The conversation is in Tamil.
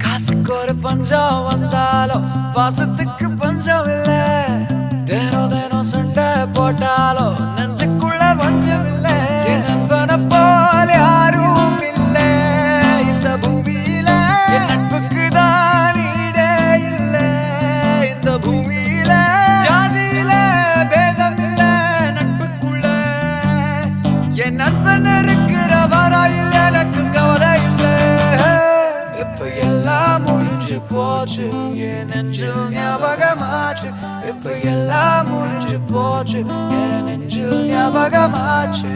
காசுக்கு ஒரு பஞ்சம் வந்தாலும் பாசத்துக்கு பஞ்சம் இல்ல. தினம் தினம் சண்டை போட்டாலும் நெஞ்சுக்குள்ள பஞ்சம் இல்ல. என் நண்பனை போல யாரும் இல்ல இந்த பூமியில. என் நட்புக்கு தான் ஈடே இல்ல இந்த பூமியில. ஜாதியில பேதம் இல்ல நட்புக்குள்ள. என் நண்பன் இருக்கிற வரையில் எனக்கு கவலை இல்ல. இப்ப எல்லாம் முடிஞ்சு போச்சு என் நெஞ்சில் ஞாபகமாச்சு. இப்ப எல்லாம் முடிஞ்சு போச்சு என் நெஞ்சில் ஞாபகமாச்சு.